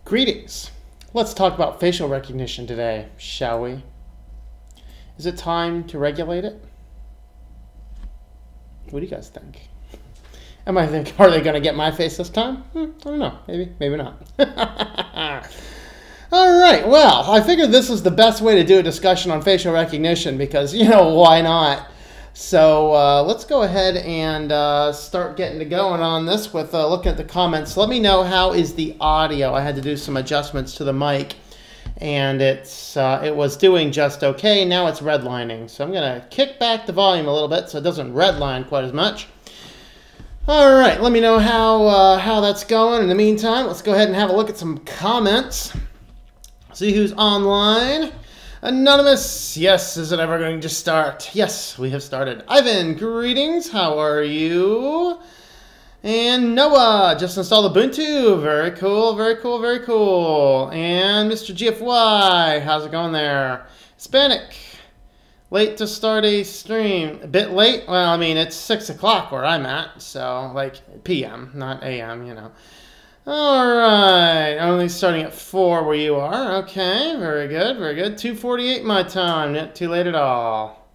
Greetings. Let's talk about facial recognition today, shall we? Is it time to regulate it? What do you guys think? Are they going to get my face this time? I don't know. Maybe not. All right. Well, I figured this is the best way to do a discussion on facial recognition because, why not? So let's go ahead and start getting going on this with looking at the comments. Let me know, how is the audio? I had to do some adjustments to the mic, and it was doing just okay. Now it's redlining. So I'm going to kick back the volume a little bit so it doesn't redline quite as much. All right, let me know how that's going. In the meantime, let's go ahead and have a look at some comments. See who's online. Anonymous, yes, is it ever going to start? Yes, we have started. Ivan, greetings, how are you? And Noah, just installed Ubuntu. Very cool, very cool, very cool. And Mr. GFY, how's it going there? Hispanic, late to start a stream. A bit late? Well, I mean, it's 6 o'clock where I'm at, so like PM, not AM, All right, only starting at 4 where you are. Okay, very good, very good. 2:48 my time, not too late at all.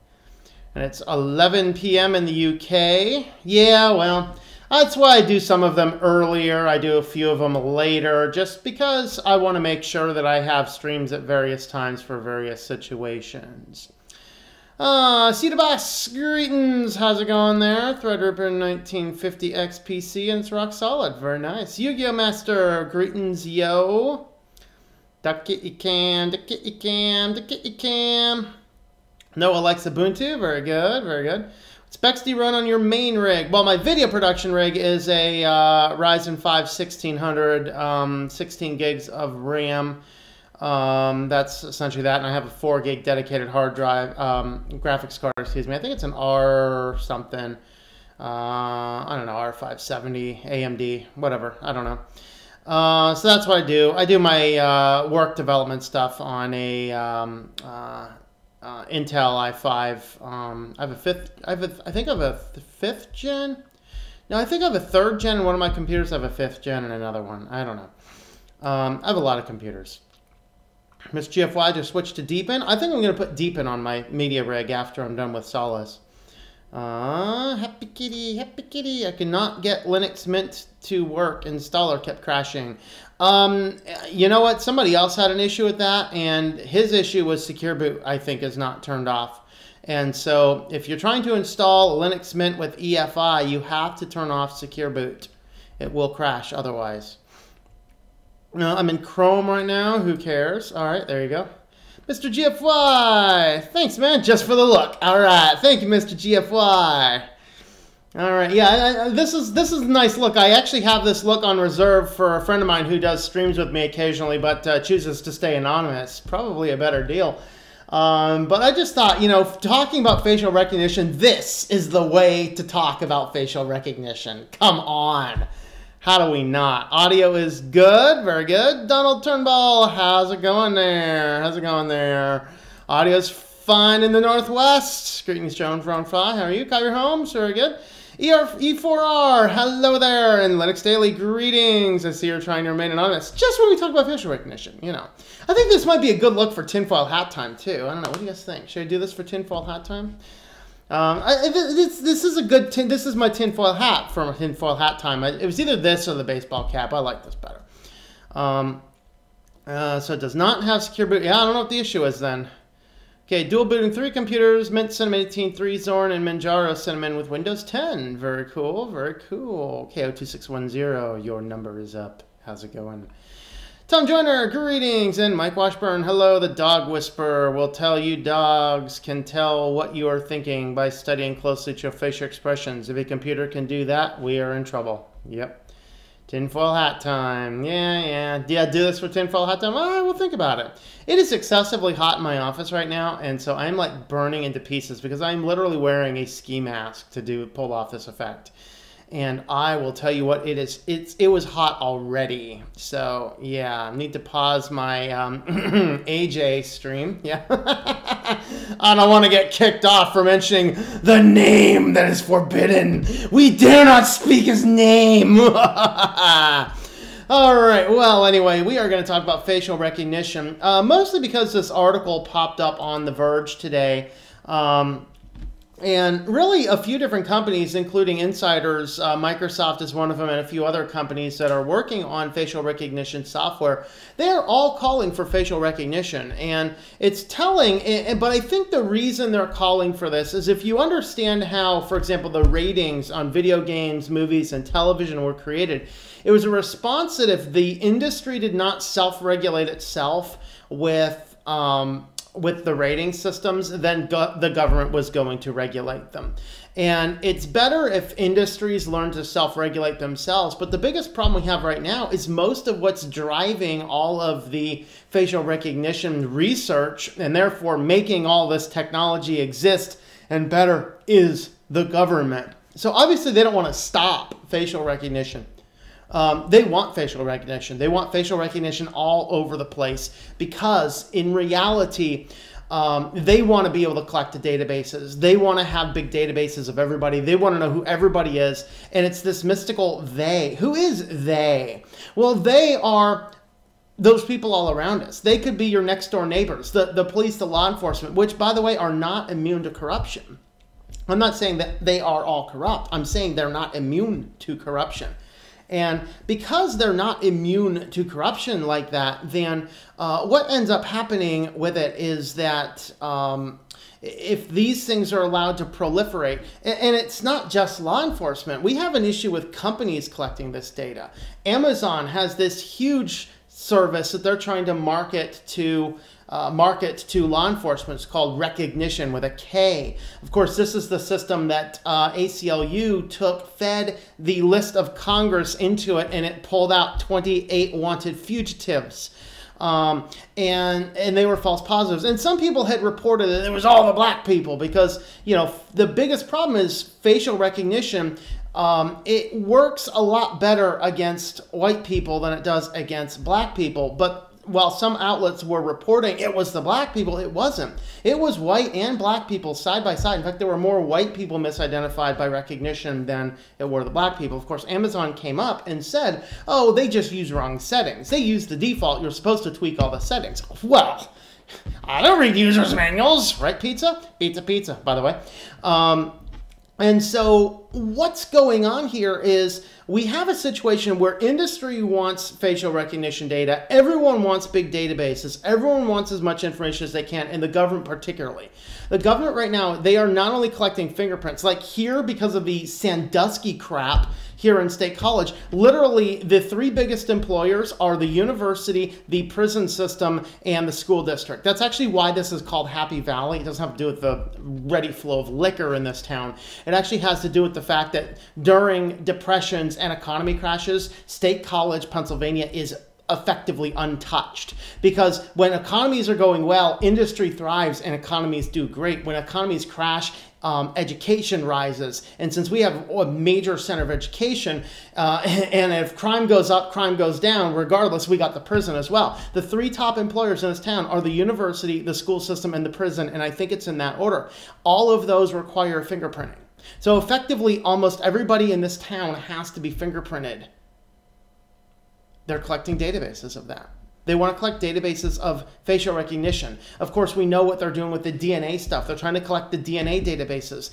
And it's 11 p.m. in the UK. Yeah, well, that's why I do some of them earlier. I do a few of them later, just because I want to make sure that I have streams at various times for various situations. Cedar Boss, greetings. How's it going there? Threadripper 1950 XPC, and it's rock solid. Very nice. Yu-Gi-Oh! Master, greetings, yo. Duck it, you can. Duck it, you can. Duck it, you can. Noah likes Ubuntu. Very good. Very good. What specs do you run on your main rig? Well, my video production rig is a Ryzen 5 1600, 16 gigs of RAM. That's essentially that, and I have a 4 gig dedicated hard drive, graphics card, excuse me. I think it's an R something, I don't know, R570, AMD, whatever, I don't know. So that's what I do. I do my work development stuff on a Intel i5. I think I have a 5th gen. No, I think I have a 3rd gen in one of my computers. I have a 5th gen in another one. I don't know. I have a lot of computers. Miss GFY just switched to Deepin. I think I'm going to put Deepin on my media rig after I'm done with Solace. Happy kitty, happy kitty. I cannot get Linux Mint to work. Installer kept crashing. You know what? Somebody else had an issue with that, and his issue was Secure Boot, I think, is not turned off. And so if you're trying to install Linux Mint with EFI, you have to turn off Secure Boot. It will crash otherwise. No, I'm in Chrome right now. Who cares? All right, there you go. Mr. GFY. Thanks, man, just for the look. All right. Thank you, Mr. GFY. All right. Yeah, this is a nice look. I actually have this look on reserve for a friend of mine who does streams with me occasionally, but chooses to stay anonymous. Probably a better deal. But I just thought, talking about facial recognition, this is the way to talk about facial recognition. Come on. How do we not? Audio is good. Very good. Donald Turnbull, how's it going there? How's it going there? Audio's fine in the Northwest. Greetings, Joan from Fry. How are you? Kyrie Holmes, very good. E4R, hello there. And Linux Daily, greetings. I see you're trying to remain anonymous. Just when we talk about facial recognition, I think this might be a good look for tinfoil hat time, too. I don't know. What do you guys think? Should I do this for tinfoil hat time? This is a good this is my tinfoil hat from tinfoil hat time. It was either this or the baseball cap. I like this better. So it does not have secure boot. Yeah, I don't know what the issue is then. Okay, dual booting 3 computers, Mint Cinnamon 18.3 Zorn and Manjaro Cinnamon with Windows 10. Very cool, very cool. KO2610, your number is up. How's it going? Tom Joyner, greetings, and Mike Washburn, hello. The dog whisperer will tell you dogs can tell what you are thinking by studying closely to your facial expressions. If a computer can do that, we are in trouble. Yep. Tinfoil hat time. Yeah, do this for tinfoil hat time? I will think about it. It is excessively hot in my office right now, and so I'm like burning into pieces because I'm literally wearing a ski mask to pull off this effect. And I will tell you what, it was hot already. So yeah, I need to pause my AJ stream. Yeah. I don't want to get kicked off for mentioning the name that is forbidden. We dare not speak his name. All right. Well, anyway, we are going to talk about facial recognition, mostly because this article popped up on The Verge today. And really a few different companies, including insiders, Microsoft is one of them, and a few other companies that are working on facial recognition software, they are all calling for facial recognition. And it's telling, but I think the reason they're calling for this is if you understand how, for example, the ratings on video games, movies, and television were created, it was a response that if the industry did not self-regulate itself with the rating systems, then the government was going to regulate them. And it's better if industries learn to self-regulate themselves. But the biggest problem we have right now is most of what's driving all of the facial recognition research and therefore making all this technology exist and better is the government. So obviously they don't want to stop facial recognition. They want facial recognition. They want facial recognition all over the place because in reality, they want to be able to collect the databases. They want to have big databases of everybody. They want to know who everybody is. And it's this mystical they. Who is they? Well, they are those people all around us. They could be your next door neighbors, the police, the law enforcement, which, by the way, are not immune to corruption. I'm not saying that they are all corrupt. I'm saying they're not immune to corruption. And because they're not immune to corruption like that, then what ends up happening with it is that if these things are allowed to proliferate, and it's not just law enforcement, we have an issue with companies collecting this data. Amazon has this huge service that they're trying to market to law enforcement. It's called Recognition with a K. Of course, this is the system that ACLU fed the list of Congress into it, and it pulled out 28 wanted fugitives. And they were false positives. And some people had reported that it was all the black people because, you know, the biggest problem is facial recognition. It works a lot better against white people than it does against black people. But while some outlets were reporting it was the black people, it wasn't. It was white and black people side by side. In fact, there were more white people misidentified by recognition than it were the black people. Of course, Amazon came up and said, oh, they just use wrong settings. They use the default. You're supposed to tweak all the settings. Well, I don't read users' manuals, right, pizza? Pizza, pizza, by the way. And so what's going on here is we have a situation where industry wants facial recognition data. Everyone wants big databases. Everyone wants as much information as they can, and the government particularly. The government right now, they are not only collecting fingerprints, like here because of the Sandusky crap here in State College, literally the three biggest employers are the university, the prison system, and the school district. That's actually why this is called Happy Valley. It doesn't have to do with the ready flow of liquor in this town. It actually has to do with the fact that during depressions and economy crashes, State College, Pennsylvania is effectively untouched, because when economies are going well, industry thrives and economies do great. When economies crash, education rises. And since we have a major center of education, and if crime goes up, crime goes down, regardless, we got the prison as well. The three top employers in this town are the university, the school system, and the prison, and I think it's in that order. All of those require fingerprinting. So effectively, almost everybody in this town has to be fingerprinted. They're collecting databases of that. They want to collect databases of facial recognition. Of course, we know what they're doing with the DNA stuff. They're trying to collect the DNA databases,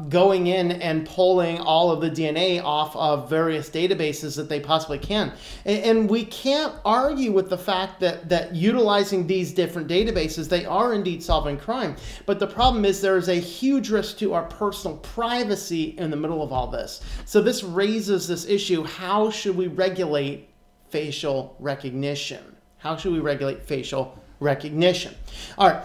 going in and pulling all of the DNA off of various databases that they possibly can. And we can't argue with the fact that utilizing these different databases, they are indeed solving crime. But the problem is there is a huge risk to our personal privacy in the middle of all this. So this raises this issue. How should we regulate facial recognition? How should we regulate facial recognition? All right,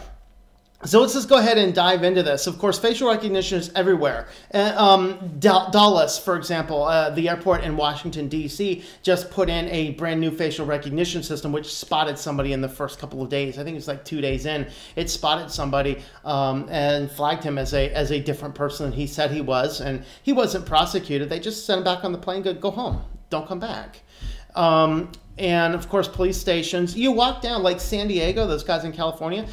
so let's just go ahead and dive into this. Of course, facial recognition is everywhere. Dulles, for example, the airport in Washington, D.C., just put in a brand new facial recognition system which spotted somebody in the first couple of days. I think it's like 2 days in. It spotted somebody and flagged him as a different person than he said he was, and he wasn't prosecuted. They just sent him back on the plane, go home, don't come back. and of course, police stations. You walk down, like San Diego, those guys in California,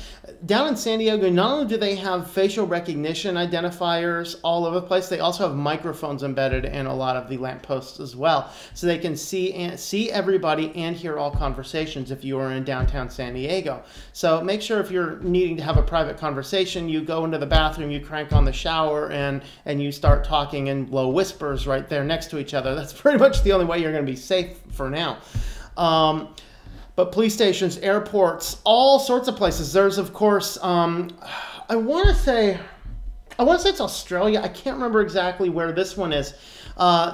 down in San Diego, not only do they have facial recognition identifiers all over the place, they also have microphones embedded in a lot of the lampposts as well. So they can see everybody and hear all conversations if you are in downtown San Diego. So make sure if you're needing to have a private conversation, you go into the bathroom, you crank on the shower, and you start talking in low whispers right there next to each other. That's pretty much the only way you're going to be safe for now. But police stations, airports, all sorts of places. There's, of course, I want to say it's Australia. I can't remember exactly where this one is.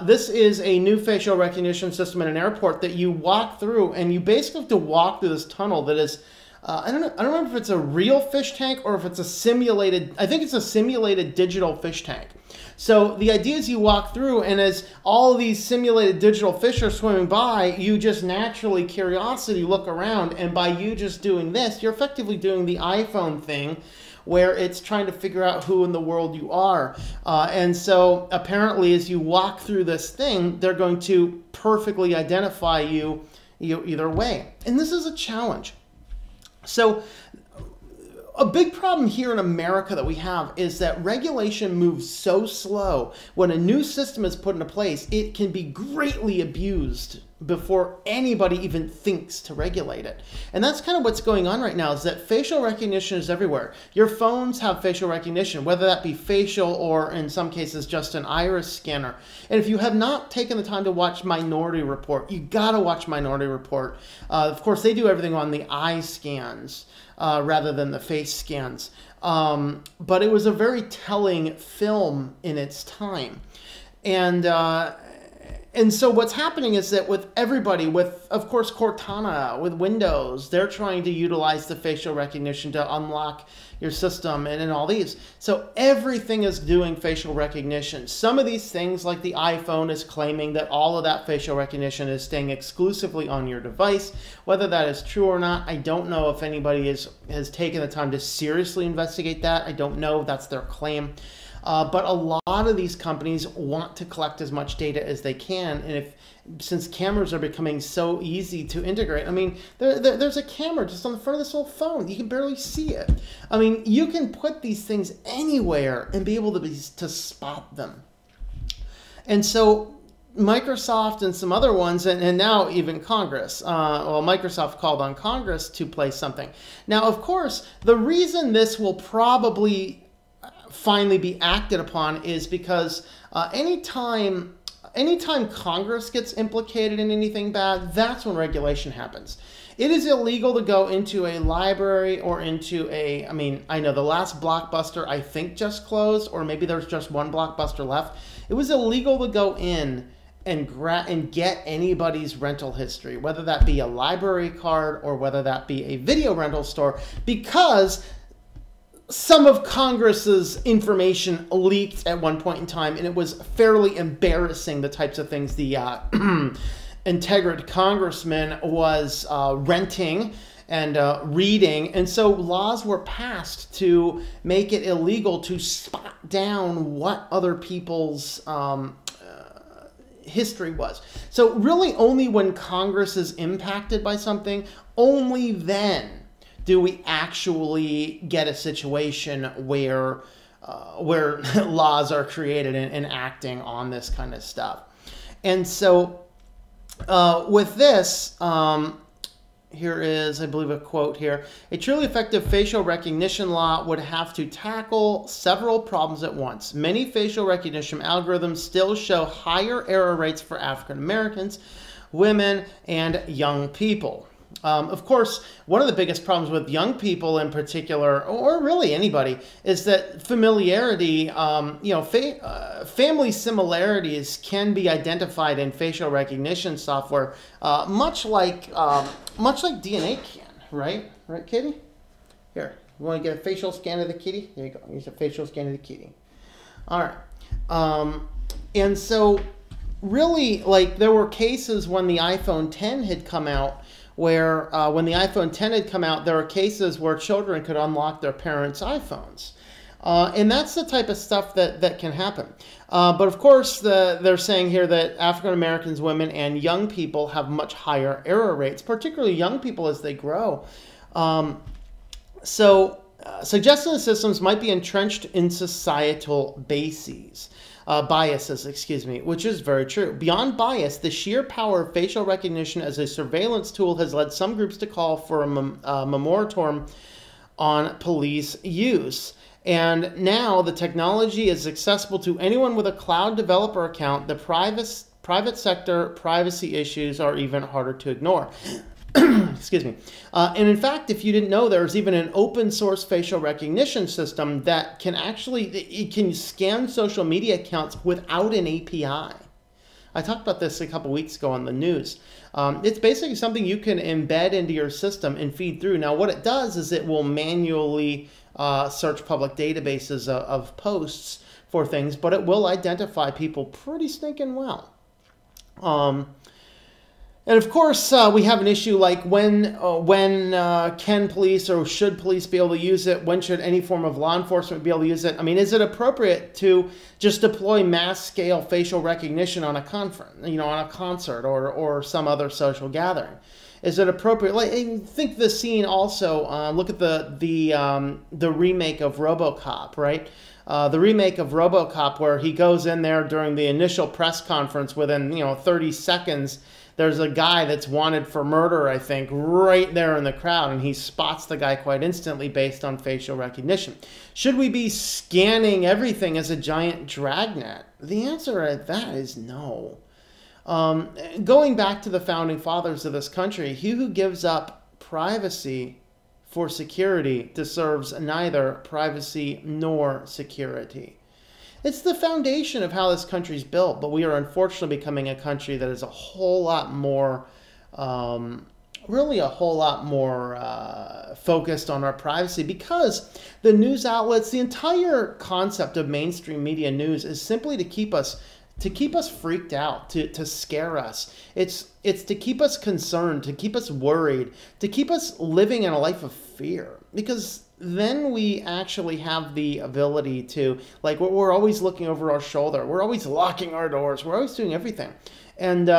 This is a new facial recognition system in an airport that you walk through, and you basically have to walk through this tunnel that is, I don't remember if it's a real fish tank or if it's a simulated, I think it's a simulated digital fish tank. So the idea is you walk through, and as all these simulated digital fish are swimming by, you just naturally, curiosity, look around, and by you just doing this, you're effectively doing the iPhone thing where it's trying to figure out who in the world you are. And so apparently as you walk through this thing, they're going to perfectly identify you either way. And this is a challenge. So a big problem here in America that we have is that regulation moves so slow. When a new system is put into place, it can be greatly abused before anybody even thinks to regulate it. And that's kind of what's going on right now, is that facial recognition is everywhere. Your phones have facial recognition, whether that be facial or in some cases just an iris scanner. And if you have not taken the time to watch Minority Report, you gotta watch Minority Report. Of course, they do everything on the eye scans rather than the face scans. But it was a very telling film in its time. And so what's happening is that with everybody, with, of course, Cortana, with Windows, they're trying to utilize the facial recognition to unlock your system and all these. So everything is doing facial recognition. Some of these things, like the iPhone, is claiming that all of that facial recognition is staying exclusively on your device. Whether that is true or not, I don't know if anybody has taken the time to seriously investigate that. I don't know if that's their claim. But a lot of these companies want to collect as much data as they can, and since cameras are becoming so easy to integrate, I mean, there's a camera just on the front of this little phone. You can barely see it. I mean, you can put these things anywhere and be able to spot them. And so Microsoft and some other ones, and now even Congress. Well, Microsoft called on Congress to place something. Now, of course, the reason this will probably finally be acted upon is because anytime Congress gets implicated in anything bad, that's when regulation happens. It is illegal to go into a library or into I mean, I know the last Blockbuster I think just closed, or maybe there's just one Blockbuster left. It was illegal to go in and get anybody's rental history, whether that be a library card or whether that be a video rental store, because some of Congress's information leaked at one point in time, and it was fairly embarrassing, the types of things the integrated congressman was renting and reading. And so laws were passed to make it illegal to spot down what other people's history was. So really only when Congress is impacted by something, only then do we actually get a situation where laws are created and acting on this kind of stuff. And so with this, here is, I believe, a quote here. A truly effective facial recognition law would have to tackle several problems at once. Many facial recognition algorithms still show higher error rates for African Americans, women, and young people. Of course, one of the biggest problems with young people in particular, or really anybody, is that familiarity, family similarities can be identified in facial recognition software, much like DNA can, right? Right, Kitty? Here, you want to get a facial scan of the kitty? There you go. Here's a facial scan of the kitty. All right. And so, really, like, there were cases when the iPhone X had come out, where when the iPhone X had come out, there were cases where children could unlock their parents' iPhones. And that's the type of stuff that can happen. But of course, they're saying here that African Americans, women, and young people have much higher error rates, particularly young people as they grow. Suggesting the systems might be entrenched in societal biases, which is very true. Beyond bias, the sheer power of facial recognition as a surveillance tool has led some groups to call for a moratorium on police use. And now the technology is accessible to anyone with a cloud developer account. The private sector privacy issues are even harder to ignore. Excuse me. And in fact, if you didn't know, there's even an open source facial recognition system that can it can scan social media accounts without an API. I talked about this a couple weeks ago on the news. It's basically something you can embed into your system and feed through. Now, what it does is it will manually search public databases of posts for things, but it will identify people pretty stinking well. And of course, we have an issue like when can police or should police be able to use it? When should any form of law enforcement be able to use it? I mean, is it appropriate to just deploy mass-scale facial recognition on a conference, on a concert or some other social gathering? Is it appropriate? Like, think the scene also. Look at the remake of RoboCop, right? The remake of RoboCop, where he goes in there during the initial press conference. Within 30 seconds, there's a guy that's wanted for murder, I think, right there in the crowd, and he spots the guy quite instantly based on facial recognition. Should we be scanning everything as a giant dragnet? The answer to that is no. Going back to the founding fathers of this country, he who gives up privacy for security deserves neither privacy nor security. It's the foundation of how this country's built, but we are unfortunately becoming a country that is a whole lot more, really a whole lot more focused on our privacy, because the news outlets, the entire concept of mainstream media news is simply to keep us freaked out, to scare us. It's to keep us concerned, to keep us worried, to keep us living in a life of fear, because then we actually have the ability to, like, we're always looking over our shoulder. We're always locking our doors. We're always doing everything. And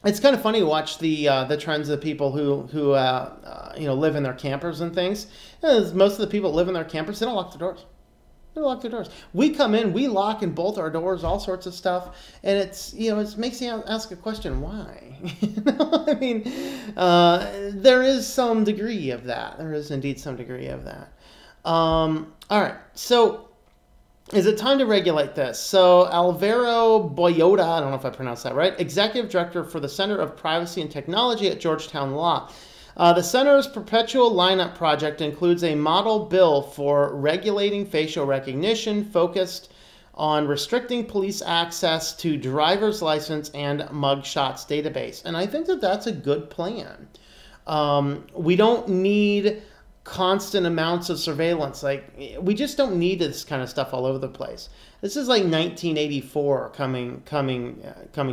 it's kind of funny to watch the trends of people who live in their campers and things. Most of the people that live in their campers, they don't lock their doors. They lock their doors. We come in, we lock and bolt our doors, all sorts of stuff, and it makes you ask a question: why? I mean, there is some degree of that. There is indeed some degree of that. All right, so is it time to regulate this? So Alvaro Boyota, I don't know if I pronounced that right, Executive Director for the Center of Privacy and Technology at Georgetown Law. The Center's perpetual lineup project includes a model bill for regulating facial recognition focused on restricting police access to driver's license and mugshots database. And I think that that's a good plan. We don't need constant amounts of surveillance. Like, we just don't need this kind of stuff all over the place. This is like 1984 coming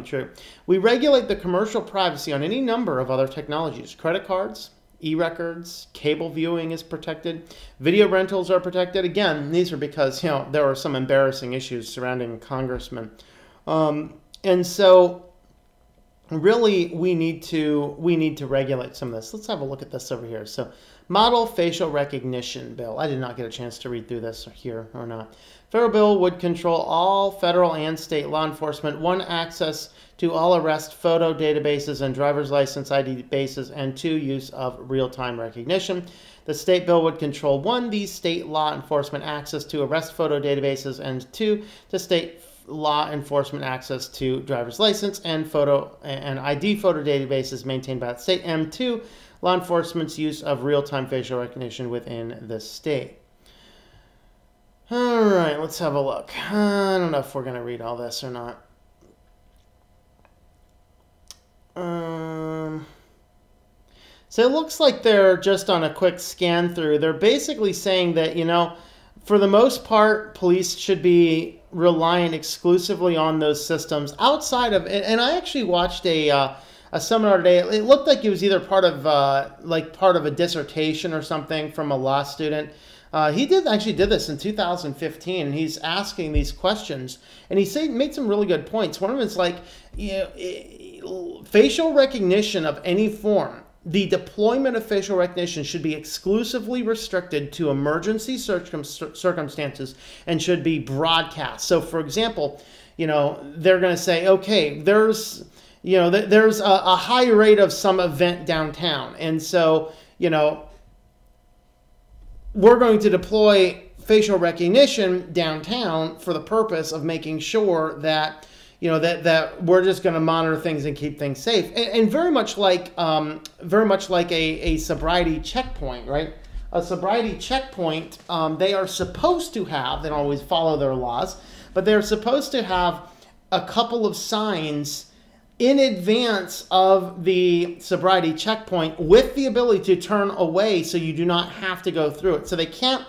true. We regulate the commercial privacy on any number of other technologies. Credit cards, e-records, cable viewing is protected. Video rentals are protected. Again, these are because, there are some embarrassing issues surrounding congressmen. And so really we need to regulate some of this. Let's have a look at this over here. So, model facial recognition bill. I did not get a chance to read through this here or not. Federal bill would control all federal and state law enforcement, 1, access to all arrest photo databases and driver's license ID bases, and 2, use of real-time recognition. The state bill would control 1, the state law enforcement access to arrest photo databases, and 2, the state law enforcement access to driver's license and photo and ID photo databases maintained by the state, and 2, law enforcement's use of real-time facial recognition within the state. All right, let's have a look. I don't know if we're going to read all this or not. So it looks like they're just on a quick scan through. They're basically saying that, for the most part, police should be reliant exclusively on those systems outside of it. And I actually watched a seminar today. It looked like it was either part of a dissertation or something from a law student. He actually did this in 2015, and he's asking these questions, and he made some really good points. One of them is like, facial recognition of any form. The deployment of facial recognition should be exclusively restricted to emergency circumstances and should be broadcast. So, for example, they're going to say, okay, there's a high rate of some event downtown, and so, we're going to deploy facial recognition downtown for the purpose of making sure that that we're just going to monitor things and keep things safe, and very much like a sobriety checkpoint, right? A sobriety checkpoint, they are supposed to have. They don't always follow their laws, but they're supposed to have a couple of signs in advance of the sobriety checkpoint with the ability to turn away so you do not have to go through it. So they can't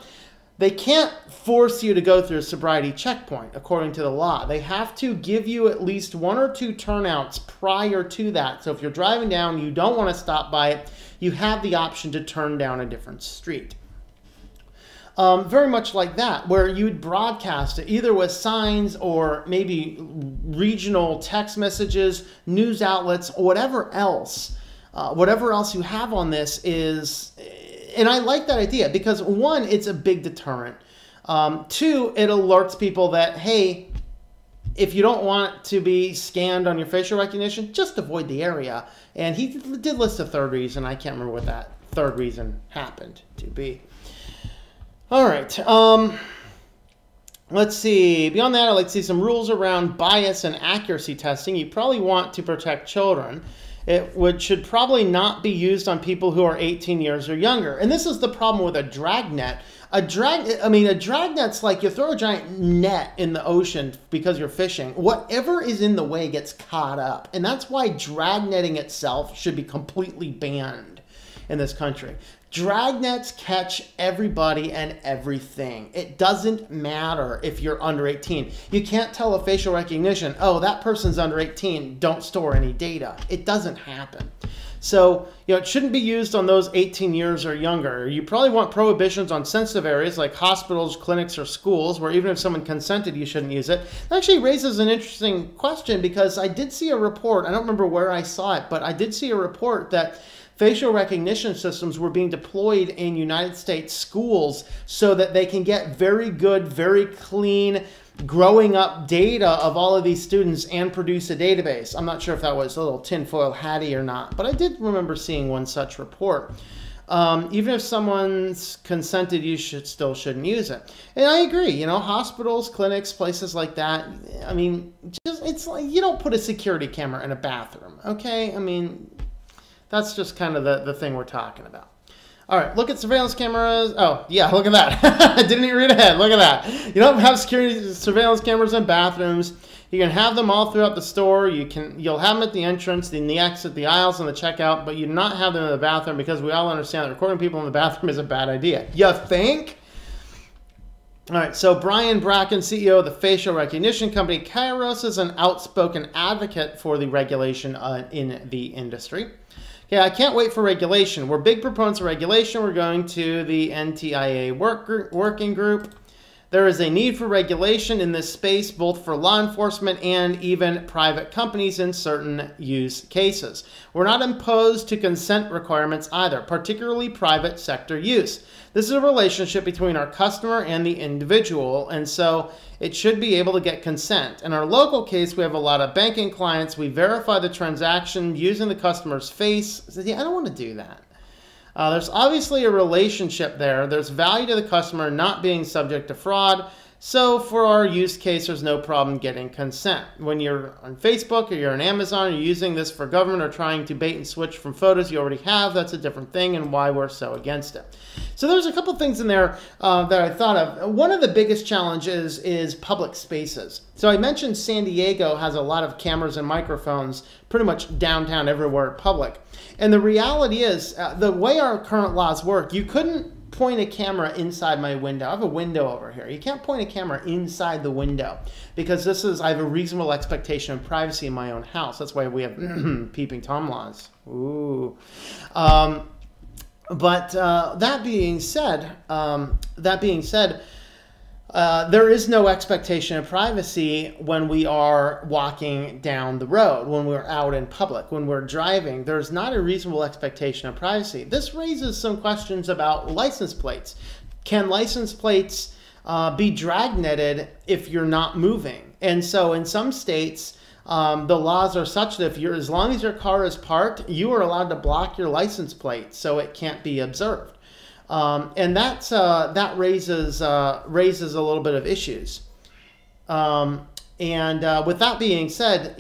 force you to go through a sobriety checkpoint according to the law. They have to give you at least 1 or 2 turnouts prior to that. So if you're driving down, you don't want to stop by it, you have the option to turn down a different street. Very much like that, where you would broadcast it either with signs or maybe regional text messages, news outlets, whatever else you have on this is, and I like that idea because 1, it's a big deterrent. 2, it alerts people that, hey, if you don't want to be scanned on your facial recognition, just avoid the area. And he did list a 3rd reason. I can't remember what that 3rd reason happened to be. All right, let's see. Beyond that, I'd like to see some rules around bias and accuracy testing. You probably want to protect children. It should probably not be used on people who are 18 years or younger. And this is the problem with a dragnet. A dragnet's like you throw a giant net in the ocean because you're fishing. Whatever is in the way gets caught up. And that's why dragnetting itself should be completely banned in this country. Dragnets catch everybody and everything. It doesn't matter if you're under 18. You can't tell a facial recognition, oh, that person's under 18, don't store any data. It doesn't happen. So, it shouldn't be used on those 18 years or younger. You probably want prohibitions on sensitive areas like hospitals, clinics, or schools, where even if someone consented, you shouldn't use it. It actually raises an interesting question because I did see a report, I don't remember where I saw it, but I did see a report that facial recognition systems were being deployed in United States schools so that they can get very good, very clean, growing up data of all of these students and produce a database. I'm not sure if that was a little tinfoil hatty or not, but I did remember seeing one such report. Even if someone's consented, you shouldn't use it. And I agree, hospitals, clinics, places like that. I mean, it's like you don't put a security camera in a bathroom, okay? I mean, that's just kind of the thing we're talking about. All right, look at surveillance cameras. Oh, yeah, look at that. I didn't even read ahead. Look at that. You don't have security surveillance cameras in bathrooms. You can have them all throughout the store. You'll have them at the entrance, in the exit, the aisles, and the checkout, but you do not have them in the bathroom because we all understand that recording people in the bathroom is a bad idea. You think? All right, so Brian Bracken, CEO of the facial recognition company Kairos, is an outspoken advocate for the regulation in the industry. Yeah, I can't wait for regulation. We're big proponents of regulation. We're going to the NTIA working group. There is a need for regulation in this space, both for law enforcement and even private companies in certain use cases. We're not opposed to consent requirements either, particularly private sector use. This is a relationship between our customer and the individual, and so it should be able to get consent. In our local case, we have a lot of banking clients. We verify the transaction using the customer's face. I said, yeah, I don't want to do that. There's obviously a relationship there. There's value to the customer not being subject to fraud. So for our use case, there's no problem getting consent. When you're on Facebook or you're on Amazon, you're using this for government or trying to bait and switch from photos you already have, that's a different thing and why we're so against it. So there's a couple things in there that I thought of. One of the biggest challenges is public spaces. So I mentioned San Diego has a lot of cameras and microphones pretty much downtown everywhere public. And the reality is, the way our current laws work, you couldn't point a camera inside my window. I have a window over here. You can't point a camera inside the window because I have a reasonable expectation of privacy in my own house. That's why we have peeping Tom laws. Ooh. But that being said, there is no expectation of privacy when we are walking down the road, when we're out in public, when we're driving. There's not a reasonable expectation of privacy. This raises some questions about license plates. Can license plates be dragnetted if you're not moving? And so in some states, the laws are such that as long as your car is parked, you are allowed to block your license plate so it can't be observed. And that raises a little bit of issues. With that being said,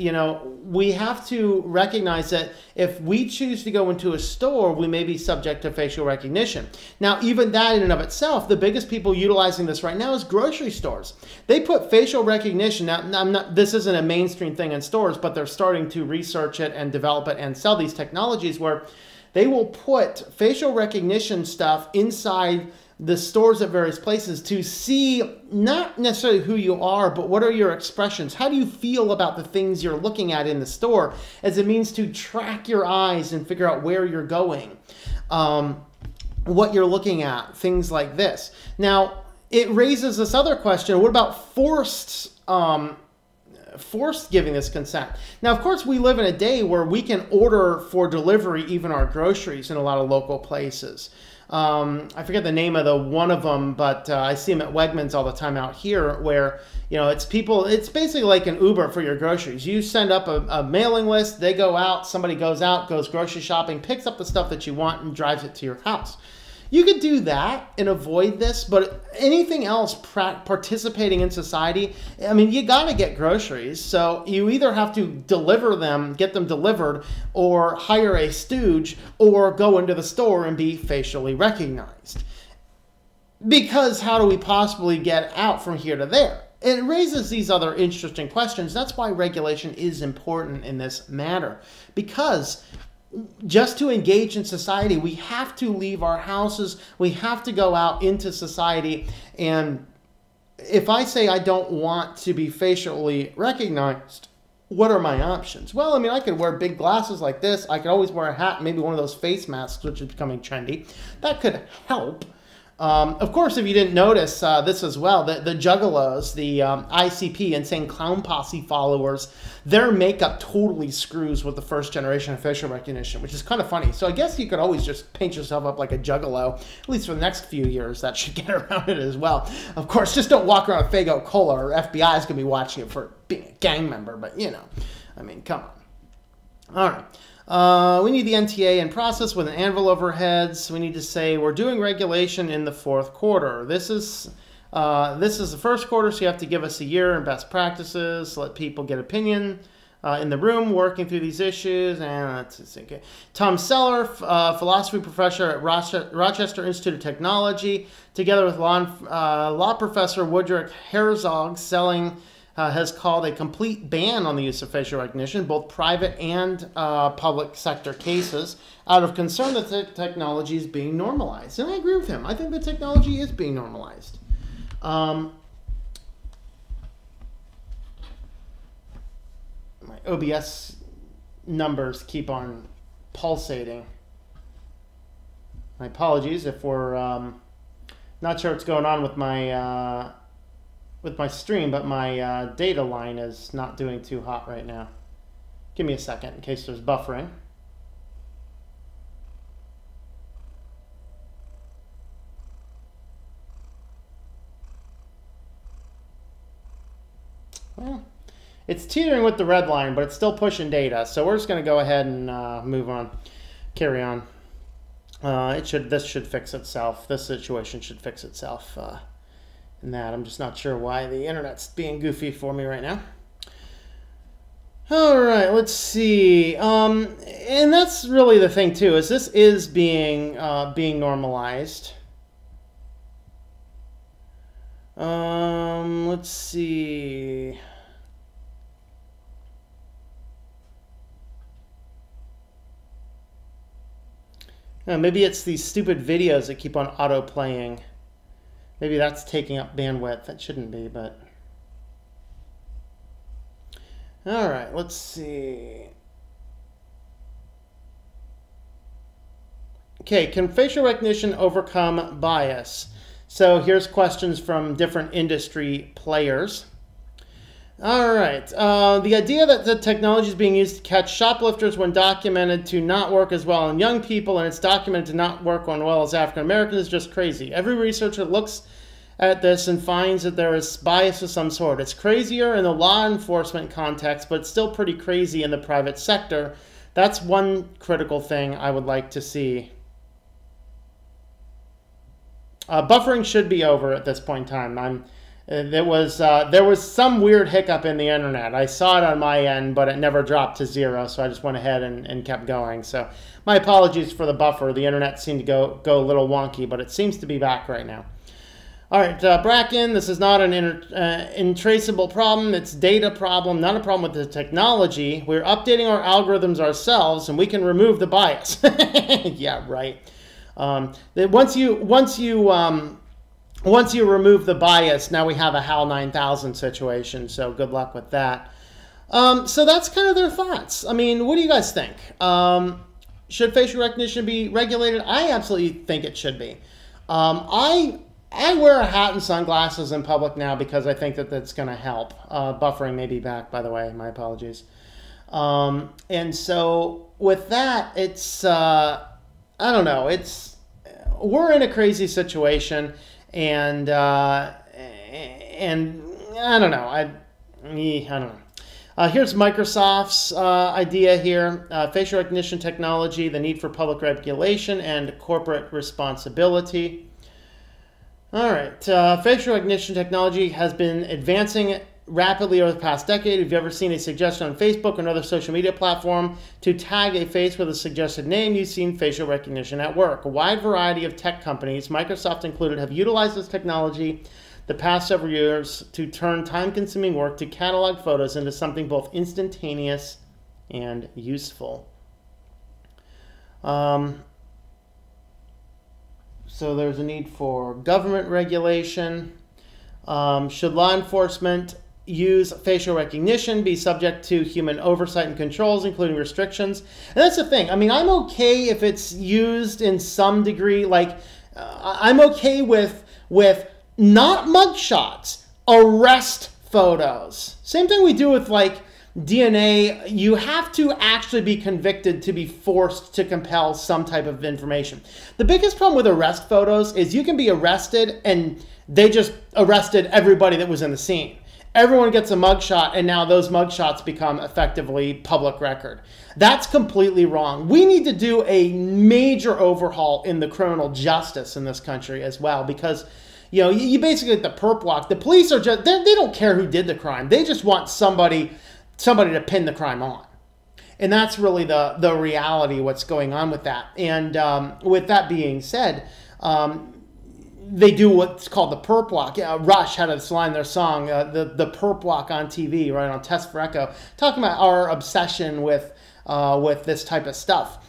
we have to recognize that if we choose to go into a store, we may be subject to facial recognition. Now, even that in and of itself, the biggest people utilizing this right now is grocery stores. They put facial recognition. Now, this isn't a mainstream thing in stores, but they're starting to research it and develop it and sell these technologies where they will put facial recognition stuff inside the stores at various places to see not necessarily who you are, but what are your expressions? How do you feel about the things you're looking at in the store, as a means to track your eyes and figure out where you're going, what you're looking at, things like this. Now, it raises this other question: what about forced giving this consent? Now, of course, we live in a day where we can order for delivery even our groceries in a lot of local places. I forget the name of one of them, but I see them at Wegmans all the time out here, where it's basically like an Uber for your groceries. You send up a mailing list, they go out, somebody goes out, goes grocery shopping, picks up the stuff that you want and drives it to your house. You could do that and avoid this, but anything else participating in society, I mean, you got to get groceries. So you either have to deliver them, get them delivered, or hire a stooge, or go into the store and be facially recognized. Because how do we possibly get out from here to there? It raises these other interesting questions. That's why regulation is important in this matter. Because just to engage in society, we have to leave our houses. We have to go out into society. And if I say I don't want to be facially recognized, what are my options? Well, I mean, I could wear big glasses like this. I could always wear a hat, maybe one of those face masks, which is becoming trendy. That could help. Of course, if you didn't notice this as well, the Juggalos, the ICP, Insane Clown Posse followers, their makeup totally screws with the first generation of facial recognition, which is kind of funny. So I guess you could always just paint yourself up like a Juggalo, at least for the next few years. That should get around it as well. Of course, just don't walk around with Faygo Cola, or FBI is going to be watching you for being a gang member. But, I mean, come on. All right. We need the NTA in process with an anvil overheads. We need to say we're doing regulation in the fourth quarter. This is the first quarter, so you have to give us a year in best practices, let people get opinion in the room working through these issues. And that's okay. Tom Seller, philosophy professor at Rochester Institute of Technology, together with law professor Woodrick Herzog, has called a complete ban on the use of facial recognition, both private and public sector cases, out of concern that the technology is being normalized. And I agree with him. I think the technology is being normalized. My OBS numbers keep on pulsating. My apologies if we're not sure what's going on with my stream, but my data line is not doing too hot right now. Give me a second in case there's buffering. Well, it's teetering with the red line, but it's still pushing data, so we're just going to go ahead and move on, carry on. This should fix itself. This situation should fix itself. And that I'm just not sure why the internet's being goofy for me right now. All right, let's see. And that's really the thing too, is this is being normalized. Let's see. Maybe it's these stupid videos that keep on auto playing. Maybe that's taking up bandwidth. That shouldn't be, but... All right, let's see. Okay, can facial recognition overcome bias? So here's questions from different industry players. All right. The idea that the technology is being used to catch shoplifters when documented to not work as well in young people, and it's documented to not work as well as African Americans, is just crazy. Every researcher looks at this and finds that there is bias of some sort. It's crazier in the law enforcement context, but it's still pretty crazy in the private sector. That's one critical thing I would like to see. Buffering should be over at this point in time. There was some weird hiccup in the internet. I saw it on my end, but it never dropped to 0, so I just went ahead and kept going. So my apologies for the buffer. The internet seemed to go a little wonky, but it seems to be back right now. All right, Bracken, this is not an intraceable problem. It's data problem, not a problem with the technology. We're updating our algorithms ourselves, and we can remove the bias. Yeah, right. Once you remove the bias, now we have a HAL 9000 situation. So good luck with that. So that's kind of their thoughts. I mean, what do you guys think? Should facial recognition be regulated? I absolutely think it should be. I wear a hat and sunglasses in public now because I think that that's going to help. Buffering may be back, by the way. My apologies. And so with that, it's, I don't know. We're in a crazy situation, and I don't know. I don't know. Here's Microsoft's idea here. Facial recognition technology, the need for public regulation and corporate responsibility. All right, facial recognition technology has been advancing rapidly over the past decade. Have you ever seen a suggestion on Facebook or another social media platform to tag a face with a suggested name? You've seen facial recognition at work. A wide variety of tech companies, Microsoft included, have utilized this technology the past several years to turn time-consuming work to catalog photos into something both instantaneous and useful. So there's a need for government regulation. Should law enforcement use facial recognition, be subject to human oversight and controls, including restrictions? And that's the thing. I mean, I'm okay if it's used in some degree. Like, I'm okay with not mugshots, arrest photos. Same thing we do with, like, DNA. You have to actually be convicted to be forced to compel some type of information. The biggest problem with arrest photos is you can be arrested and they just arrested everybody that was in the scene. Everyone gets a mugshot, and now those mugshots become effectively public record. That's completely wrong. We need to do a major overhaul in the criminal justice in this country as well, because you know, you basically get the perp walk. The police are just, they don't care who did the crime. They just want somebody to pin the crime on. And that's really the reality, what's going on with that. And with that being said, they do what's called the perp walk. Rush had this line in their song, the perp walk on TV, right, on Test for Echo, talking about our obsession with this type of stuff.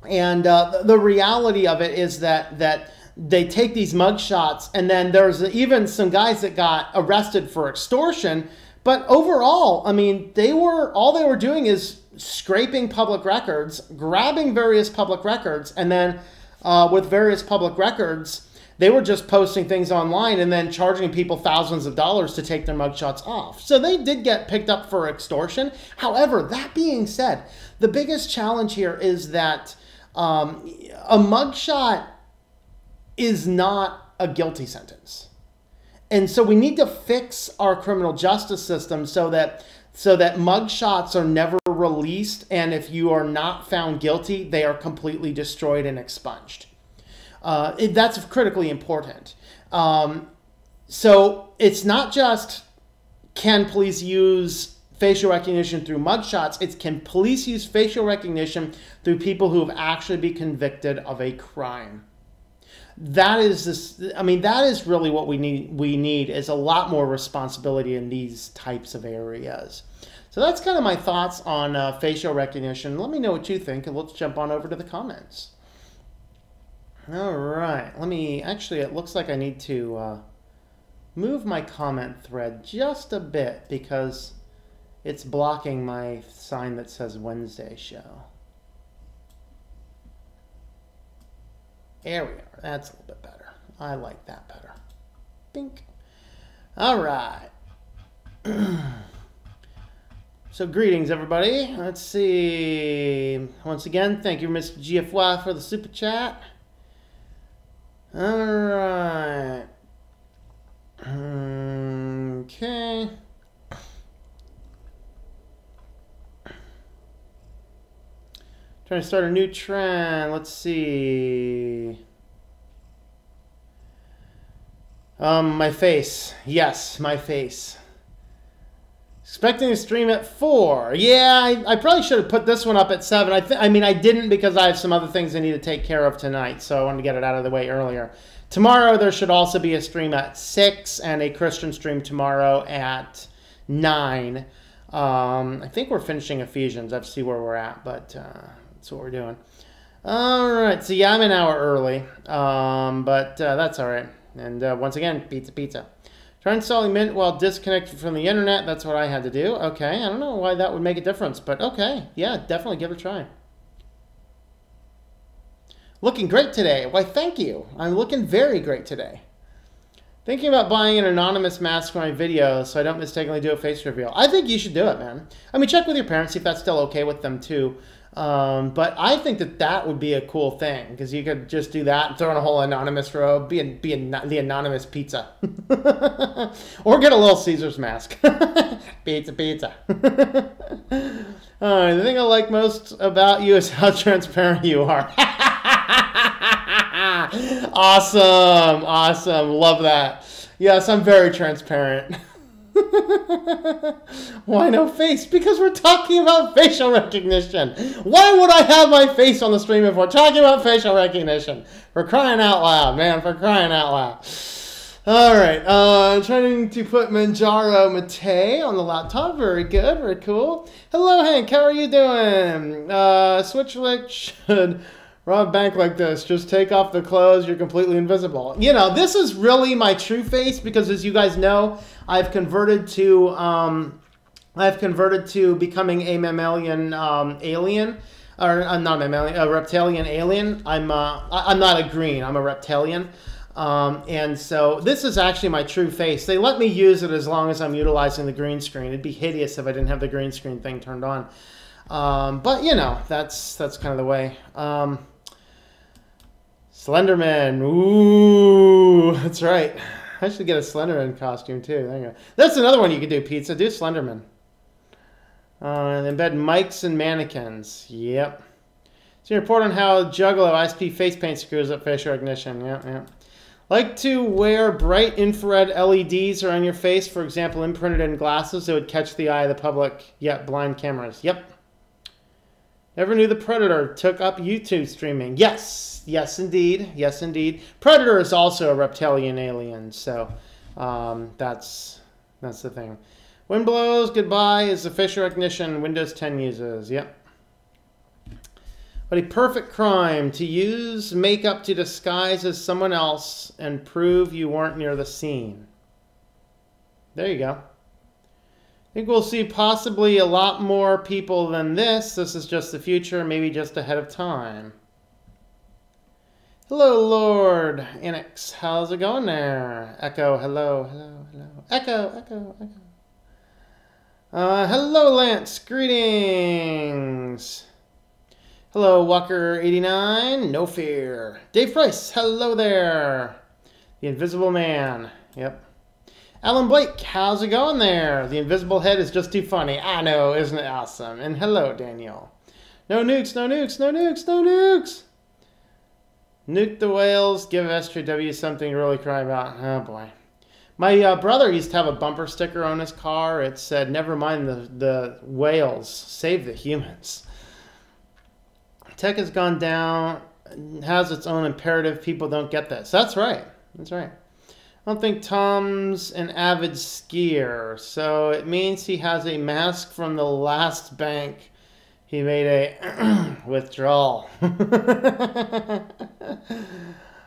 And the reality of it is that they take these mugshots, and then there's even some guys that got arrested for extortion. But overall, I mean, all they were doing is scraping public records, grabbing various public records, and then with various public records, they were just posting things online and then charging people thousands of dollars to take their mugshots off. So they did get picked up for extortion. However, that being said, the biggest challenge here is that a mugshot is not a guilty sentence. And so we need to fix our criminal justice system so that mugshots are never released, and if you are not found guilty, they are completely destroyed and expunged. That's critically important. So it's not just can police use facial recognition through mugshots, it's can police use facial recognition through people who have actually been convicted of a crime. That is really what we need. We need is a lot more responsibility in these types of areas. So that's kind of my thoughts on facial recognition. Let me know what you think, and let's jump on over to the comments. All right, it looks like I need to move my comment thread just a bit because it's blocking my sign that says Wednesday show. There we are. That's a little bit better. I like that better. Bink. All right. So greetings, everybody. Let's see. Once again, thank you, Mr. GFY, for the super chat. All right. Okay. Trying to start a new trend. Let's see. My face. Yes, my face. Expecting to stream at 4. Yeah, I probably should have put this one up at 7. I mean, I didn't because I have some other things I need to take care of tonight, so I wanted to get it out of the way earlier. Tomorrow, there should also be a stream at 6 and a Christian stream tomorrow at 9. I think we're finishing Ephesians. I have to see where we're at, but that's what we're doing. All right, so yeah, I'm an hour early, but that's all right. And once again, pizza. Try installing Mint while disconnected from the internet. That's what I had to do. Okay, I don't know why that would make a difference, but okay. Yeah, definitely give it a try. Looking great today. Why, thank you. I'm looking very great today. Thinking about buying an anonymous mask for my videos so I don't mistakenly do a face reveal. I think you should do it, man. I mean, check with your parents, see if that's still okay with them, too. But I think that would be a cool thing because you could just do that and throw in a whole anonymous robe, be the anonymous pizza, or get a little Caesar's mask. pizza. All right, the thing I like most about you is how transparent you are. Awesome, love that. Yes, I'm very transparent. Why no face? Because we're talking about facial recognition. Why would I have my face on the stream if we're talking about facial recognition? For crying out loud, man, for crying out loud. All right, trying to put Manjaro Mate on the laptop. Very good, very cool. Hello, Hank, how are you doing? SwitchLink should rob a bank like this. Just take off the clothes, you're completely invisible. You know, this is really my true face because, as you guys know, I've converted to becoming a mammalian alien, or not mammalian, a reptilian alien. I'm not a green. I'm a reptilian, and so this is actually my true face. They let me use it as long as I'm utilizing the green screen. It'd be hideous if I didn't have the green screen thing turned on. But you know, that's kind of the way. Slenderman. Ooh, that's right. I should get a Slenderman costume, too. There you go. That's another one you could do, pizza. Do Slenderman. And embed mics and mannequins. Yep. So you report on how Juggalo ISP face paint screws up facial recognition. Yep. Like to wear bright infrared LEDs around your face, for example, imprinted in glasses that would catch the eye of the public, yet blind cameras. Yep. Never knew the Predator took up YouTube streaming. Yes, indeed. Yes, indeed. Predator is also a reptilian alien, so that's the thing. Wind blows, goodbye is the facial recognition Windows 10 uses. Yep. But a perfect crime to use makeup to disguise as someone else and prove you weren't near the scene. There you go. I think we'll see possibly a lot more people than this. This is just the future, maybe just ahead of time. Hello, Lord Annex. How's it going there? Echo, hello. Echo. Hello, Lance. Greetings. Hello, Walker89. No fear. Dave Price. Hello there. The Invisible Man. Yep. Alan Blake, how's it going there? The invisible head is just too funny. I know, isn't it awesome? And hello, Daniel. No nukes. Nuke the whales. Give SJW something to really cry about. Oh, boy. My brother used to have a bumper sticker on his car. It said, never mind the whales, save the humans. Tech has gone down, has its own imperative. People don't get this. That's right. I don't think Tom's an avid skier, so it means he has a mask from the last bank. He made a withdrawal.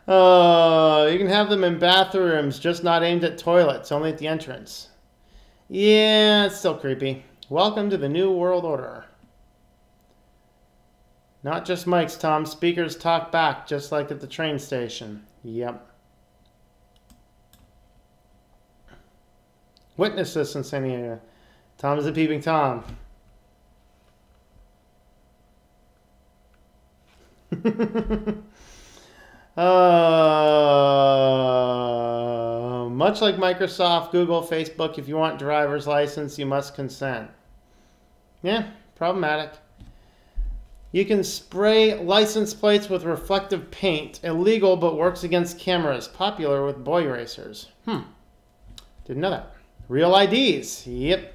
Oh, you can have them in bathrooms, just not aimed at toilets, only at the entrance. Yeah, it's still creepy. Welcome to the New World Order. Not just mics, Tom. Speakers talk back, just like at the train station. Yep. Witness this in San Diego. Tom is a peeping Tom. Much like Microsoft, Google, Facebook, if you want driver's license, you must consent. Yeah, problematic. You can spray license plates with reflective paint. Illegal, but works against cameras. Popular with boy racers. Didn't know that. Real IDs. Yep.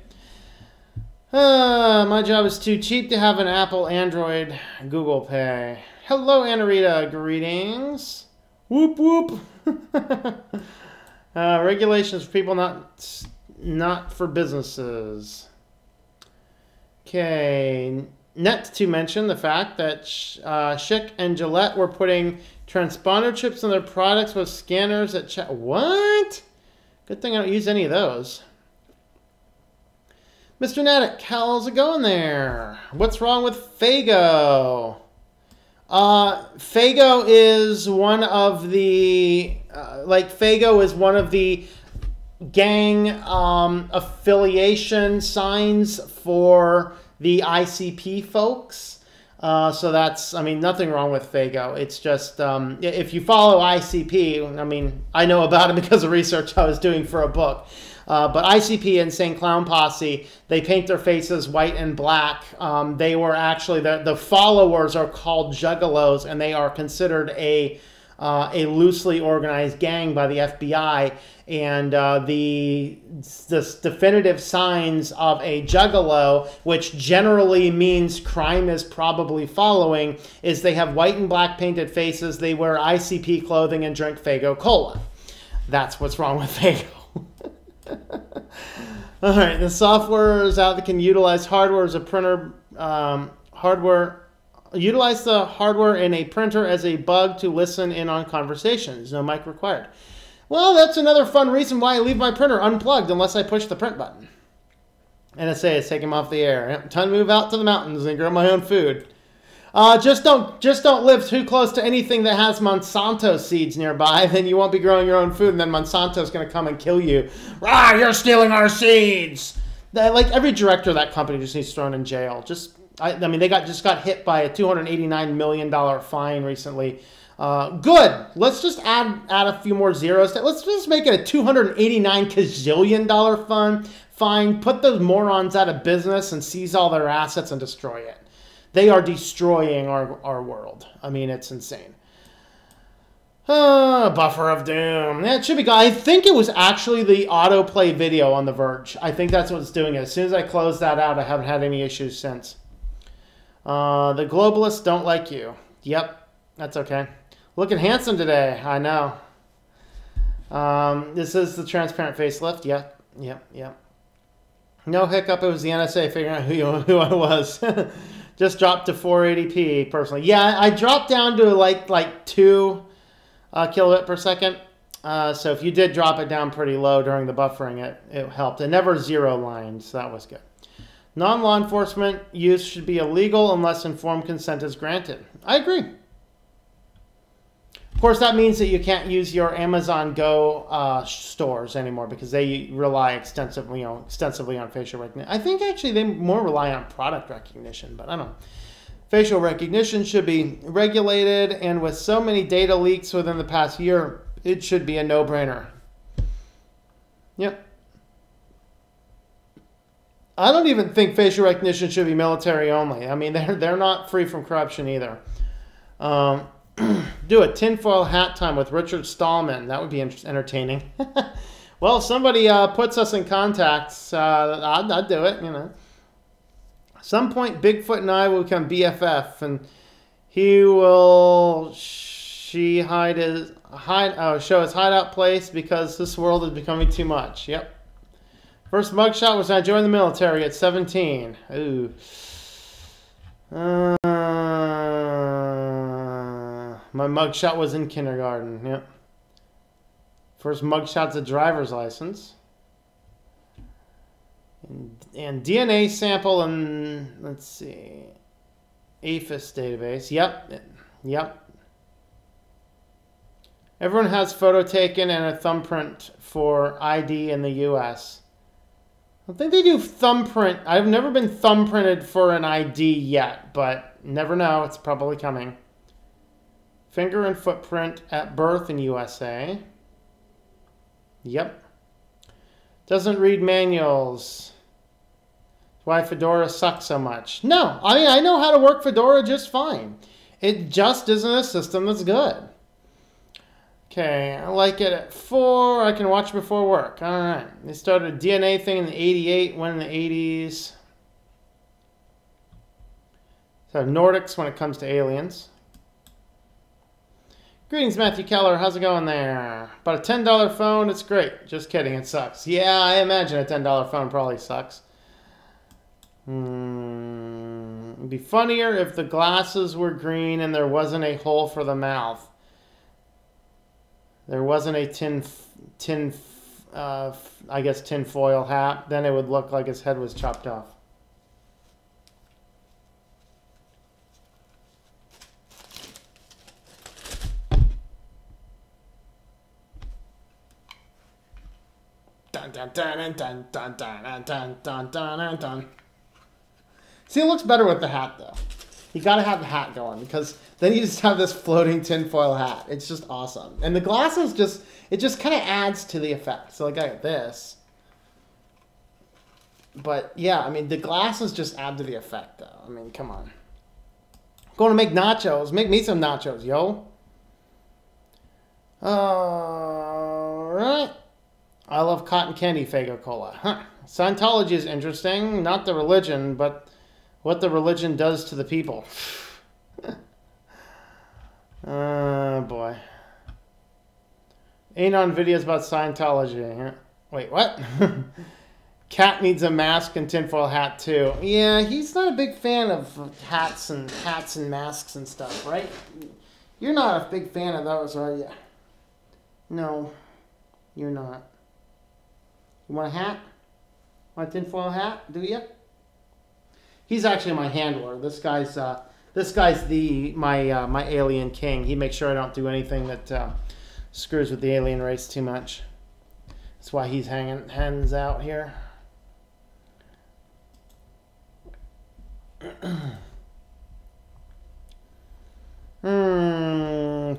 My job is too cheap to have an Apple, Android, Google Pay. Hello, Anarita. Greetings. Whoop, whoop. Regulations for people, not for businesses. Okay. Net to mention the fact that Schick and Gillette were putting transponder chips in their products with scanners that check. What? Good thing I don't use any of those. Mr. Natick, how's it going there? What's wrong with Fago? Fago is one of the Fago is one of the gang affiliation signs for the ICP folks. So that's, I mean, nothing wrong with Fago. It's just, if you follow ICP, I mean, I know about it because of research I was doing for a book. But ICP and St. Clown Posse, they paint their faces white and black. They were actually, the followers are called juggalos, and they are considered a loosely organized gang by the FBI. And the definitive signs of a juggalo, which generally means crime is probably following, is they have white and black painted faces, they wear ICP clothing, and drink Fago Cola. That's what's wrong with Fago. All right, the software is out that can utilize hardware as a printer, utilize the hardware in a printer as a bug to listen in on conversations. No mic required. Well, that's another fun reason why I leave my printer unplugged unless I push the print button. NSA is taking him off the air. Yep, time to move out to the mountains and grow my own food. Just don't live too close to anything that has Monsanto seeds nearby. Then you won't be growing your own food, and then Monsanto's going to come and kill you. Rah, you're stealing our seeds. Like every director of that company just needs thrown in jail. I mean, they just got hit by a $289 million fine recently. Good. Let's just add a few more zeros. Let's just make it a $289 gazillion fine. Put those morons out of business and seize all their assets and destroy it. They are destroying our world. I mean, it's insane. Buffer of doom. Yeah, it should be good. I think it was actually the autoplay video on The Verge. I think that's what's doing it. As soon as I closed that out, I haven't had any issues since. The globalists don't like you. Yep, that's okay. Looking handsome today. I know. This is the transparent facelift. Yep. No hiccup. It was the NSA figuring out who I was. Just dropped to 480p personally. Yeah, I dropped down to like 2 kilobit per second. So if you did drop it down pretty low during the buffering, it helped. It never zero lined, so that was good. Non-law enforcement use should be illegal unless informed consent is granted. I agree. Of course, that means that you can't use your Amazon Go stores anymore because they rely extensively on facial recognition. I think actually they more rely on product recognition, but I don't know. Facial recognition should be regulated, and with so many data leaks within the past year, it should be a no-brainer. Yep. I don't even think facial recognition should be military only. I mean, they're not free from corruption either. Do a tinfoil hat time with Richard Stallman. That would be entertaining. Well, if somebody puts us in contacts, I'd do it, you know. At some point, Bigfoot and I will become BFF, and he will show his hideout place because this world is becoming too much. Yep. First mugshot was when I joined the military at 17. Ooh. My mugshot was in kindergarten. Yep. First mugshot's a driver's license. And DNA sample, and let's see. APHIS database. Yep. Yep. Everyone has photo taken and a thumbprint for ID in the US. I think they do thumbprint. I've never been thumbprinted for an ID yet, but never know. It's probably coming. Finger and footprint at birth in USA. Yep. Doesn't read manuals. Why Fedora sucks so much. No, I mean, I know how to work Fedora just fine. It just isn't a system that's good. Okay, I like it at 4. I can watch before work. All right. They started a DNA thing in the 88, went in the 80s. So Nordics when it comes to aliens. Greetings, Matthew Keller. How's it going there? About a $10 phone. It's great. Just kidding. It sucks. Yeah, I imagine a $10 phone probably sucks. It'd be funnier if the glasses were green and there wasn't a hole for the mouth. There wasn't a I guess tin foil hat. Then it would look like his head was chopped off. Dun dun dun dun dun dun dun dun dun dun. See, it looks better with the hat though. You gotta have the hat going because then you just have this floating tinfoil hat. It's just awesome. And the glasses it just kind of adds to the effect. So like I got this. But yeah, I mean, the glasses just add to the effect though. I mean, come on. Going to make nachos. Make me some nachos, yo. Alright. I love cotton candy, Fago Cola. Huh. Scientology is interesting. Not the religion, but what the religion does to the people. Oh, boy. Ain't on videos about Scientology. Wait, what? Cat needs a mask and tinfoil hat, too. Yeah, he's not a big fan of hats and masks and stuff, right? You're not a big fan of those, are you? No, you're not. You want a hat? Want a tinfoil hat? Do you? He's actually my handler. This guy's my alien king. He makes sure I don't do anything that screws with the alien race too much. That's why he's hanging hands out here.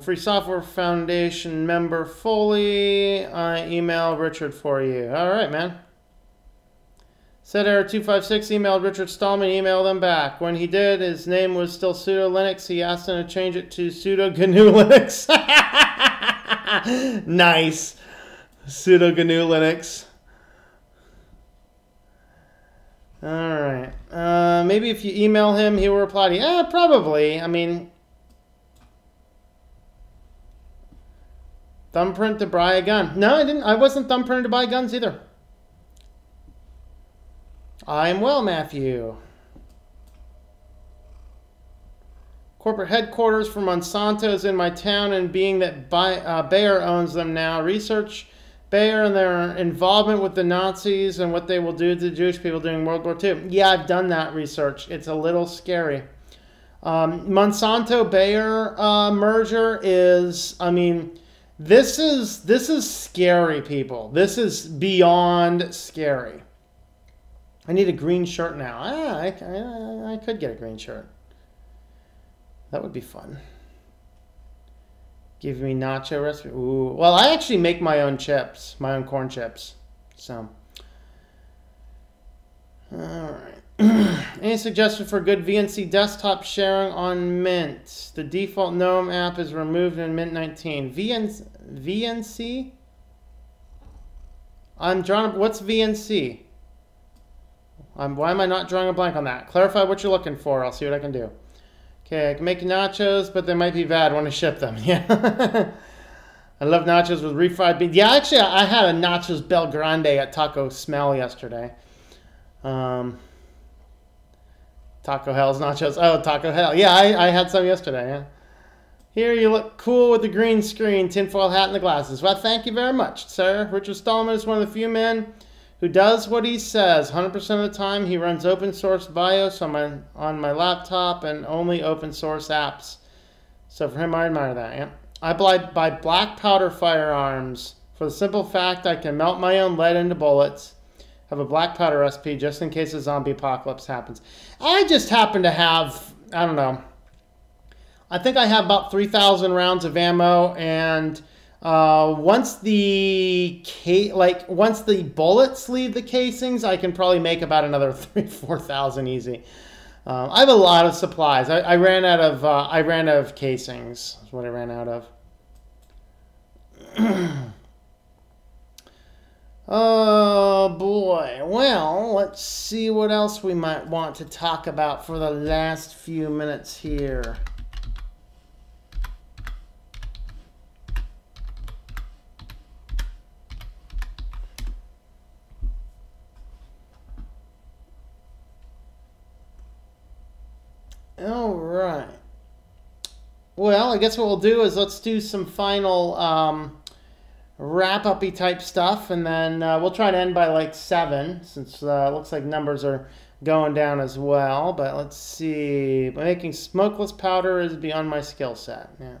Free Software Foundation member Foley. I email Richard for you. All right, man. Said error 256 emailed Richard Stallman, emailed them back. When he did, his name was still SwitchedtoLinux. He asked him to change it to SwitchedtoLinux. Nice. SwitchedtoLinux. Alright. Maybe if you email him, he will reply to you. Yeah, probably. I mean, thumbprint to buy a gun. No, I didn't. I wasn't thumbprinted to buy guns either. I'm well, Matthew. Corporate headquarters for Monsanto is in my town, and being that Bayer owns them now, research Bayer and their involvement with the Nazis and what they will do to the Jewish people during World War II. Yeah, I've done that research. It's a little scary. Monsanto-Bayer merger is, I mean, this is scary, people. This is beyond scary. I need a green shirt now. I could get a green shirt. That would be fun. Give me nacho recipe. Ooh. Well, I actually make my own chips, my own corn chips. So, all right. Any suggestion for good VNC desktop sharing on Mint? The default GNOME app is removed in Mint 19. VNC? I'm drawing. What's VNC? Why am I not drawing a blank on that? Clarify what you're looking for. I'll see what I can do. Okay, I can make nachos, but they might be bad when I ship them. Yeah. I love nachos with refried beans. Yeah, actually, I had a nachos Bel Grande at Taco Smell yesterday. Taco Hell's nachos. Oh, Taco Hell. Yeah, I had some yesterday. Yeah. Here, you look cool with the green screen, tinfoil hat, and the glasses. Well, thank you very much, sir. Richard Stallman is one of the few men who does what he says. 100% of the time, he runs open source BIOS on my laptop and only open source apps. So for him, I admire that. Yeah. I buy black powder firearms for the simple fact I can melt my own lead into bullets. Have a black powder recipe just in case a zombie apocalypse happens. I just happen to have, I don't know, I think I have about 3,000 rounds of ammo, and once the bullets leave the casings, I can probably make about another 3,000-4,000 easy. I have a lot of supplies. I ran out of casings. That's what I ran out of. Oh boy. Well, let's see what else we might want to talk about for the last few minutes here. All right. Well, I guess what we'll do is let's do some final wrap-up-y type stuff, and then we'll try to end by like 7, since it looks like numbers are going down as well. But let's see. Making smokeless powder is beyond my skill set. Yeah.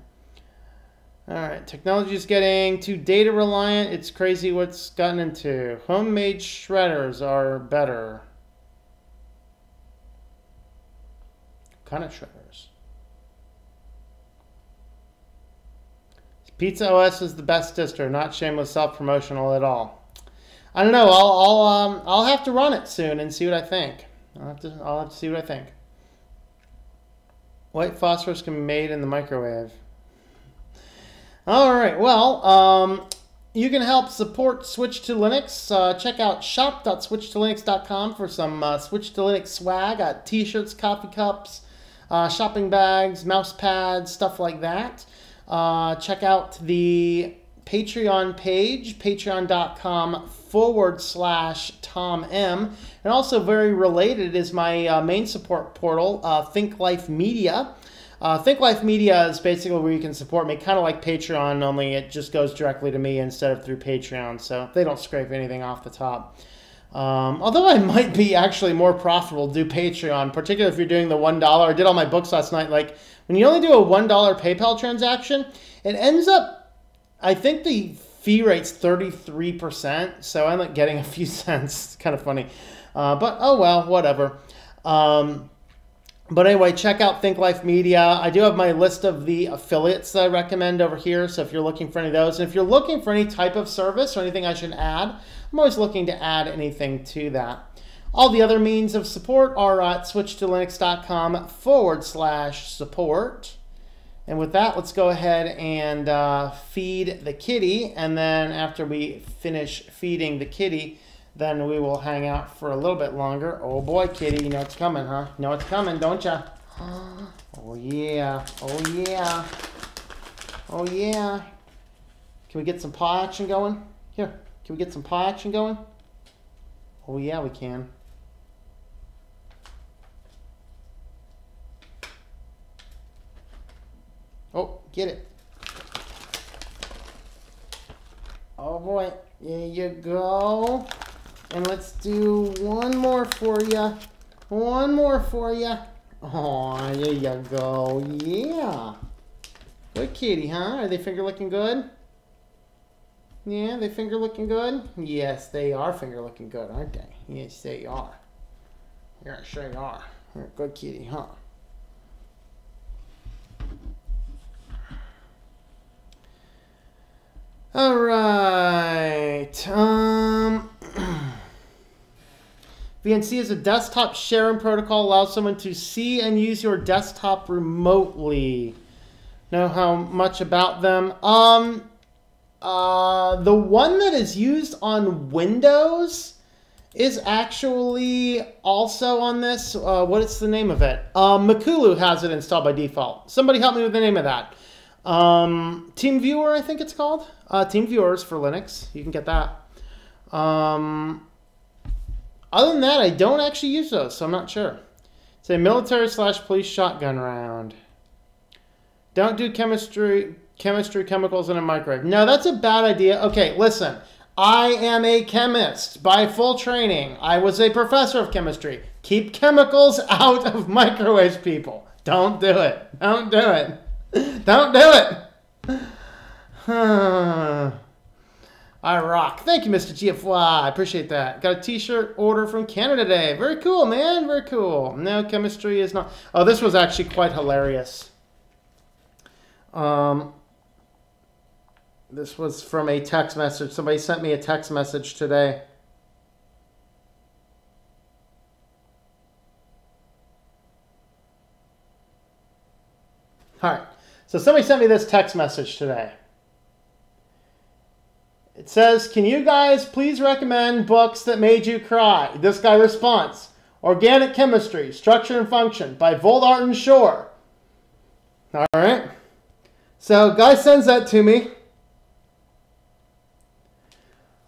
All right. Technology is getting too data reliant. It's crazy what's gotten into. Homemade shredders are better. Kind of shredders. Pizza OS is the best distro, not shameless self-promotional at all. I don't know. I'll have to run it soon and see what I think. I'll have to see what I think. White phosphorus can be made in the microwave. All right. Well, you can help support Switch to Linux. Check out shop.switchtolinux.com for some Switch to Linux swag. Got t-shirts, coffee cups, shopping bags, mouse pads, stuff like that. Check out the Patreon page, patreon.com/TomM. And also very related is my main support portal, Think Life Media. Think Life Media is basically where you can support me, kind of like Patreon, only it just goes directly to me instead of through Patreon, so they don't scrape anything off the top. Although I might be actually more profitable to do Patreon, particularly if you're doing the $1. I did all my books last night. Like, when you only do a $1 PayPal transaction, it ends up, I think the fee rate's 33%, so I end up getting a few cents. It's kind of funny. But, oh well, whatever. But anyway, check out Think Life Media. I do have my list of the affiliates that I recommend over here, so if you're looking for any of those. And if you're looking for any type of service or anything I should add, I'm always looking to add anything to that. All the other means of support are at switchtolinux.com/support. And with that, let's go ahead and feed the kitty. And then after we finish feeding the kitty, then we will hang out for a little bit longer. Oh boy, kitty, you know it's coming, huh? You know it's coming, don't ya? Oh yeah, oh yeah, oh yeah. Can we get some paw action going? Here, can we get some paw action going? Oh yeah, we can. Oh, get it. Oh boy, there you go. And let's do one more for you. One more for you. Oh, there you go. Yeah. Good kitty, huh? Are they finger looking good? Yeah, they finger looking good? Yes, they are finger looking good, aren't they? Yes, they are. Yeah, sure they are. Good kitty, huh? All right. VNC is a desktop sharing protocol, allows someone to see and use your desktop remotely. Know how much about them? The one that is used on Windows is actually also on this. What is the name of it? Makulu has it installed by default. Somebody help me with the name of that. TeamViewer, I think it's called. TeamViewers for Linux. You can get that. Other than that, I don't actually use those, so I'm not sure. It's a military/police shotgun round. Don't do chemicals in a microwave. No, that's a bad idea. Okay, listen. I am a chemist by full training. I was a professor of chemistry. Keep chemicals out of microwaves, people. Don't do it. Don't do it. Don't do it. I rock. Thank you, Mr. GFY. I appreciate that. Got a t-shirt order from Canada today. Very cool, man. Very cool. No, chemistry is not. Oh, this was actually quite hilarious. This was from a text message. Somebody sent me a text message today. All right. So somebody sent me this text message today. It says, can you guys please recommend books that made you cry? This guy responds, Organic Chemistry, Structure and Function by Voldart and Shore. All right. So guy sends that to me.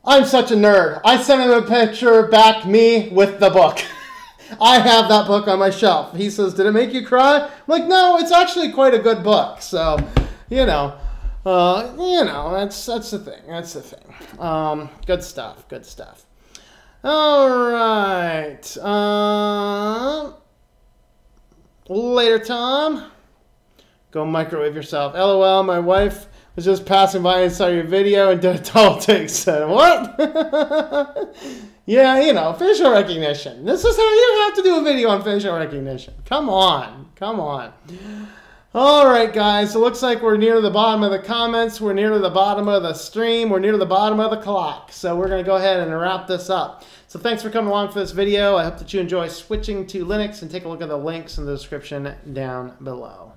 I'm such a nerd. I sent him a picture back, me with the book. I have that book on my shelf. He says, did it make you cry? I'm like, no, it's actually quite a good book. So, you know, that's the thing. That's the thing. Good stuff. Good stuff. All right. Later, Tom. Go microwave yourself. LOL, my wife was just passing by and saw your video and did a double take. Said, what? Yeah, you know, facial recognition. This is how you have to do a video on facial recognition. Come on. Come on. All right, guys. It looks like we're near the bottom of the comments. We're near to the bottom of the stream. We're near to the bottom of the clock. So we're going to go ahead and wrap this up. So thanks for coming along for this video. I hope that you enjoy switching to Linux, and take a look at the links in the description down below.